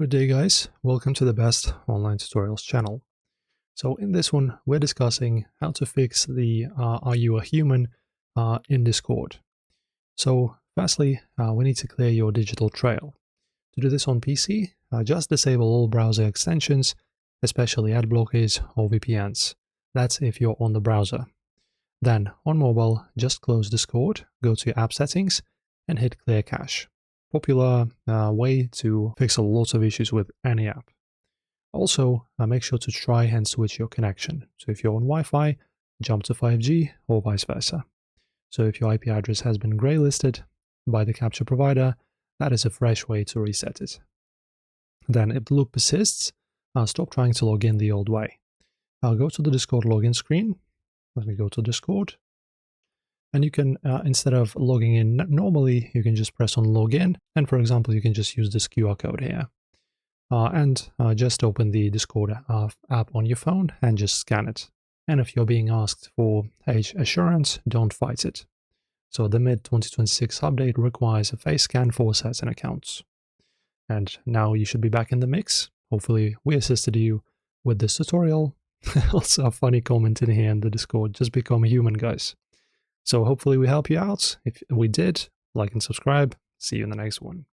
Good day guys, welcome to the Best Online Tutorials channel. So in this one we're discussing how to fix the are you a human in Discord. So firstly we need to clear your digital trail. To do this on PC, just disable all browser extensions, especially ad blockers or VPNs. That's if you're on the browser. Then on mobile, just close Discord, go to app settings and hit clear cache. Popular way to fix a lot of issues with any app. Also, make sure to try and switch your connection. So if you're on Wi-Fi, jump to 5G or vice versa. So if your IP address has been graylisted by the capture provider, that is a fresh way to reset it. Then if the loop persists, stop trying to log in the old way. I'll go to the Discord login screen. Let me go to Discord. And you can, instead of logging in normally, you can just press on login. And for example, you can just use this QR code here. And just open the Discord app on your phone and just scan it. And if you're being asked for age assurance, don't fight it. So the mid-2026 update requires a face scan for certain accounts. And now you should be back in the mix. Hopefully we assisted you with this tutorial. Also a funny comment in here in the Discord, just become a human, guys. So hopefully we help you out. If we did, like and subscribe. See you in the next one.